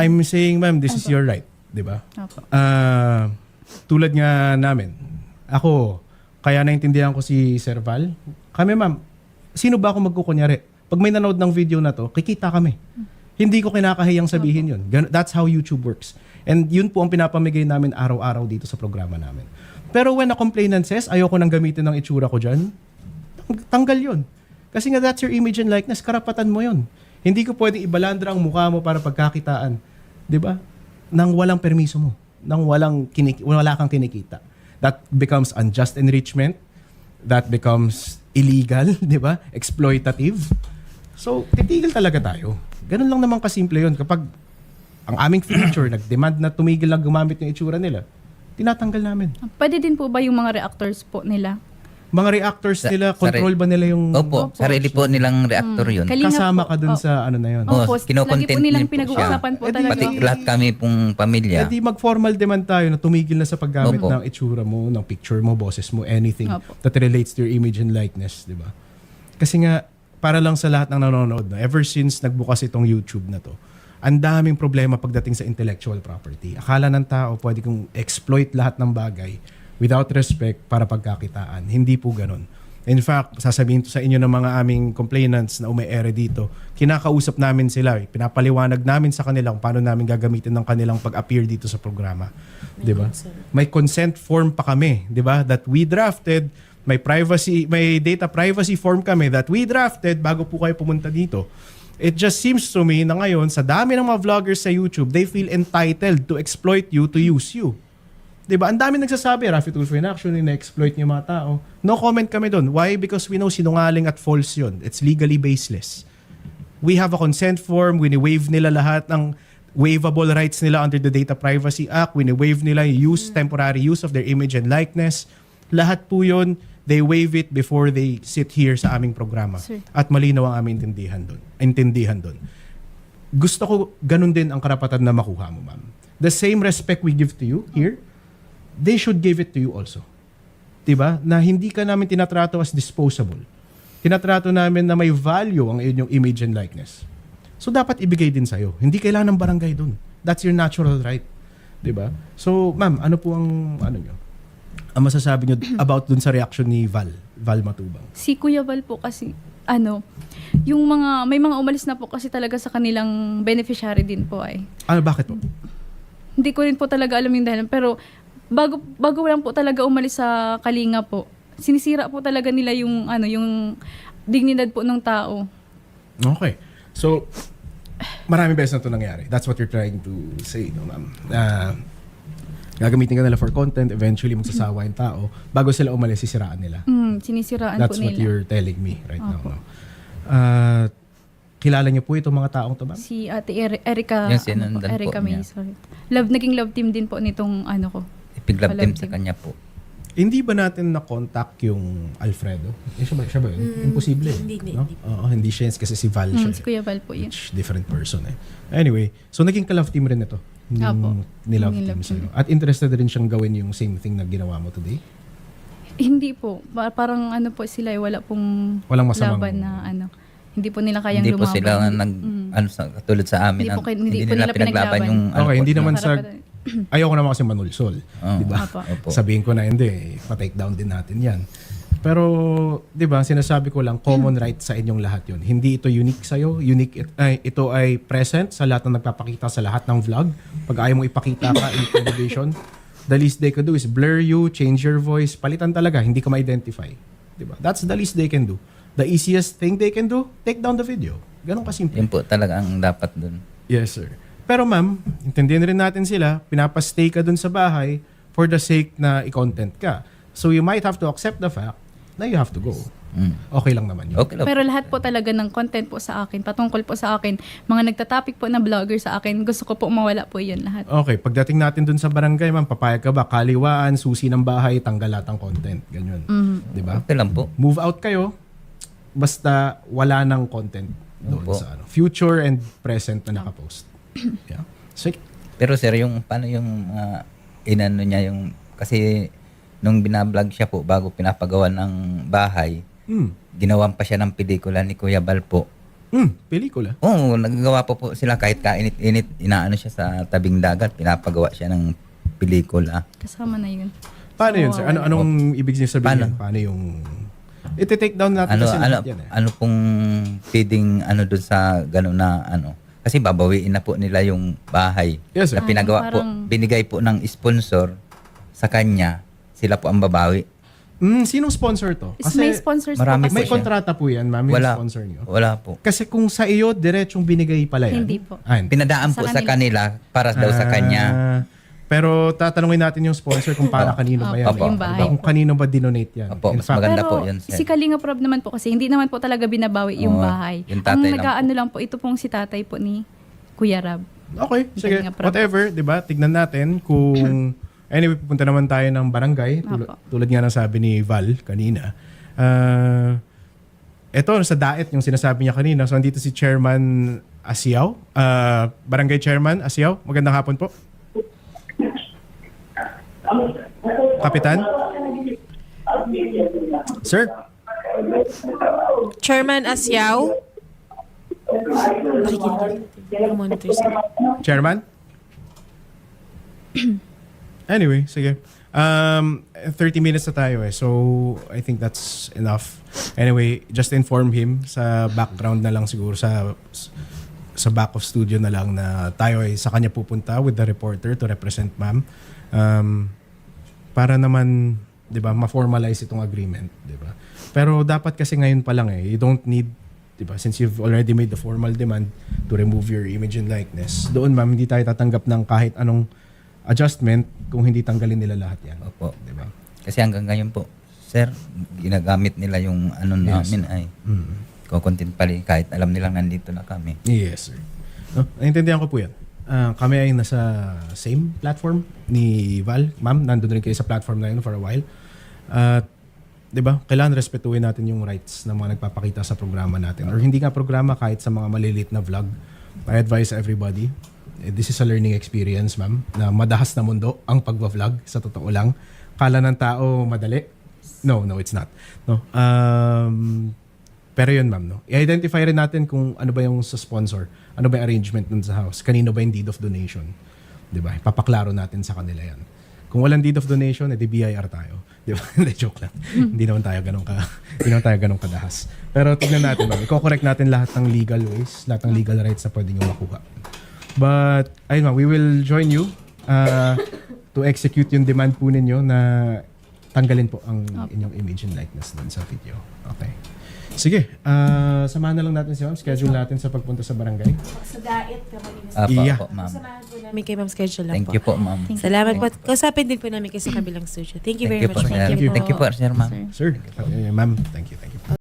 I'm saying, ma'am, this is your right. Di ba? Opo. Tulad nga namin, ako, kaya naintindihan ko si Sir Val. Kami, ma'am, sino ba ako magkukunyari? Pag may nanood ng video na to, kikita kami. Hindi ko kinakahiyang sabihin yun. That's how YouTube works. And yun po ang pinapamigay namin araw-araw dito sa programa namin. Pero when a complainant says, ayoko nang gamitin ng itsura ko dyan, tanggal yun. Kasi nga that's your image and likeness, karapatan mo yun. Hindi ko pwedeng ibalandra ang mukha mo para pagkakitaan. Di ba? Nang walang permiso mo. Nang wala kang kinikita. That becomes unjust enrichment. That becomes illegal, di ba? Exploitative. So, titigil talaga tayo. Ganun lang naman kasimple yun. Kapag ang aming feature nag-demand na tumigil lang gumamit ng itsura nila, tinatanggal namin. Pwede din po ba yung mga reactors po nila? Mga reactors nila, control ba nila yung... Opo, sarili po nilang reactor yun. Kalingap Kasama po. ka dun sa ano na yun. Opo, lagi kinocontent po nilang din po pinag-uusapan po talaga. Pati lahat kami pong pamilya. Di mag-formal demand tayo na tumigil na sa paggamit Opo. ng itsura mo, ng picture mo, boses mo, anything Opo. that relates to your image and likeness, di ba? Kasi nga, para lang sa lahat ng nanonood, no, ever since nagbukas itong YouTube na to, ang daming problema pagdating sa intellectual property. Akala ng tao pwede kong exploit lahat ng bagay without respect para pagkakitaan. Hindi po ganun. In fact, sasabihin to sa inyo ng mga aming complainants na ume-ere dito, kinakausap namin sila, pinapaliwanag namin sa kanila kung paano namin gagamitin ng kanilang pag-appear dito sa programa. Di ba? May consent form pa kami, di ba? That we drafted, may data privacy form kami that we drafted bago po kayo pumunta dito. It just seems to me na ngayon, sa dami ng mga vloggers sa YouTube, they feel entitled to exploit you, to use you. Diba? Ang dami nagsasabi, Rafi Tulfo in action, ina-exploit niyo mga tao. No comment kami doon. Why? Because we know sinungaling at false yun. It's legally baseless. We have a consent form, wini-waive nila lahat ng waivable rights nila under the Data Privacy Act, wini-waive nila yung temporary use of their image and likeness. Lahat po yun, they waive it before they sit here sa aming programa. Sir. At malinaw ang aming intindihan doon. Gusto ko ganun din ang karapatan na makuha mo, ma'am. The same respect we give to you here, they should give it to you also. Diba? Na hindi ka namin tinatrato as disposable. Tinatrato namin na may value ang inyong image and likeness. So dapat ibigay din sa'yo. Hindi kailangan ng barangay dun. That's your natural right. Diba? So, ma'am, ano po ang ang masasabi nyo about dun sa reaction ni Val Matubang? Si Kuya Val po kasi, may mga umalis na po kasi talaga sa kanilang beneficiary din po ay. Ano, bakit po? Hindi ko rin po talaga alam yung dahilan. Pero bago lang po talaga umalis sa Kalinga po, sinisira po talaga nila yung dignidad po ng tao. Okay. So, maraming beses na ito nangyari. That's what you're trying to say, no, ma'am? Gagamitin ka nila for content, eventually magsasawa yung tao. Bago sila umalis, sisiraan nila. Sinisiraan That's po what nila. you're telling me right now. Opo. No? Kilala niyo po itong mga taong to, ma'am? Si Ate Erica, Yung sinundan po Erica niya. May, sorry. Naging love team din po nitong ko. Ipiglab team sa Team. kanya po. Hindi ba natin na-contact yung Alfredo? Siya ba yun? Imposible. Hindi. Oo, hindi siya kasi si Val siya. Si Kuya Val po yun. Which different person eh. Anyway, so naging ka-love team rin ito. Apo. Nilove Naging team love sa'yo. At interested rin siyang gawin yung same thing na ginawa mo today? Hindi po. Parang po sila, wala pong Walang masamang... laban na Hindi po nila kayang Hindi po lumaban. sila katulad sa amin. Hindi po Hindi po nila nila pinaglaban pinaglaban. yung Okay, hindi naman sa... Harap- Ayoko naman kasi manulsol. Oo. Di ba? Apo. Opo. Sabihin ko na hindi, pa-take down din natin yan. Pero, di ba, sinasabi ko lang, common right sa inyong lahat yun. Hindi ito unique sa'yo. Ito ay present sa lahat ng nagpapakita sa lahat ng vlog. Pag ayaw mo ipakita ka in television, the least they can do is blur you, change your voice, palitan talaga, hindi ka ma-identify. Di ba? That's the least they can do. The easiest thing they can do, take down the video. Ganun kasimple. Yun po talaga ang dapat dun. Yes, sir. Pero ma'am, intindihan rin natin sila, pinapastay ka dun sa bahay for the sake na i-content ka. So you might have to accept the fact na you have to go. Okay lang naman yun. Okay lang. Pero lahat po talaga ng content po sa akin, patungkol po sa akin, mga nagtatopic po na vlogger sa akin, gusto ko po mawala po yun lahat. Okay, pagdating natin dun sa barangay, ma'am, papayag ka ba? Kaliwaan, susi ng bahay, tanggal lahat ng content. Ganyan. Di ba? Okay lang po. Move out kayo, basta wala ng content doon Opo. sa future and present na nakapost. Yeah. So, Pero sir, paano yung inano niya yung, kasi nung binablog siya po bago pinapagawa ng bahay, ginawan pa siya ng pelikula ni Kuya Bal po Pelikula. Oo, nagagawa po sila kahit kainit-init, inaano siya sa tabing dagat, pinapagawa siya ng pelikula. Kasama na yun. Paano yun, sir? Anong ibig niyo sabihin? Paano? Paano yung... Iti-take down natin kasi lahat yan eh. Ano pong pwedeng doon sa gano'n na kasi babawiin na po nila yung bahay Yes, sir. na pinagawa po, Parang- binigay po ng sponsor sa kanya, sila po ang babawi. Sinong sponsor to? May sponsors marami po May kasi. po siya. kontrata po yan, ma'am, yung Wala. sponsor niyo. Wala po. Kasi kung sa iyo, diretsong binigay pala yan. Hindi po. Hindi. Pinadaan po Sa sa kanila para daw sa kanya. Pero tatanungin natin yung sponsor kung para kanino ba yan. Opo. Yung bahay Kung kanino ba dinonate yan. Opo, In mas fact, maganda Pero po yun, sir. si Kalinga Prab naman po kasi hindi naman po talaga binabawi yung Oo, bahay. yung tatay Ang lang nag-aano lang po, ito pong si tatay po ni Kuya Rab. okay, sige. Kalinga Prab. Whatever, di ba? Tignan natin kung... Anyway, pupunta naman tayo ng barangay. Opo. Tulad nga ng sabi ni Val kanina. Ito, sa daet, yung sinasabi niya kanina. So, andito si Chairman Asiaw. Barangay Chairman Asiaw. Magandang hapon po. Kapitan? Sir? Chairman Asiao. Nakikinig. Monitor sila. Chairman? Anyway, sige. 30 minutes na tayo eh. So, I think that's enough. Anyway, just inform him sa background na lang siguro sa back of studio na lang na tayo ay sa kanya pupunta with the reporter to represent ma'am. Para naman, 'di ba, ma-formalize itong agreement, 'di ba? Pero dapat kasi ngayon pa lang you don't need, 'di ba, since you've already made the formal demand to remove your image and likeness. Doon ma'am, hindi tayo tatanggap ng kahit anong adjustment kung hindi tanggalin nila lahat 'yan. Opo. 'Di ba? Kasi hanggang ngayon po, sir, ginagamit nila yung namin ay kukontent pali kahit alam nilang nandito na kami. Yes, sir. No, naintindihan ko po yan. Kami ay nasa same platform ni Val. Ma'am, nandun rin kayo sa platform na yun for a while. At, di ba, kailangan respetuhin natin yung rights ng mga nagpapakita sa programa natin. Or hindi nga programa, kahit sa mga malilit na vlog. I advise everybody, this is a learning experience, ma'am, na madahas na mundo ang pagwa-vlog, sa totoo lang. Kala ng tao madali. No, it's not. No. Pero yun, ma'am, no? I-identify rin natin kung ano ba yung sa sponsor, ano ba yung arrangement nun sa house, kanino ba yung deed of donation. Di ba? Ipapaklaro natin sa kanila yan. Kung walang deed of donation, edi BIR tayo. Di ba? Hindi, joke lang. Hindi naman tayo ganun kadahas. Pero tignan natin, ma'am. I-correct natin lahat ng legal ways, lahat ng legal rights na pwede nyo makuha. But, ayun ma'am, we will join you to execute yung demand po ninyo na tanggalin po ang inyong image and likeness dun sa video. Okay. Sige, samahan na lang natin si ma'am. Schedule natin sa pagpunta sa barangay. Sa diet, kamali Apo, Iya. apo, ma'am. Samahan po namin kay Ma'am schedule lang Thank po. you po, ma'am. Salamat po. Kausapin din po namin kayo sa kabilang studio. Thank you very much. sir. Thank you. Thank you po, sir, ma'am. Sir. Sir, ma'am, thank you.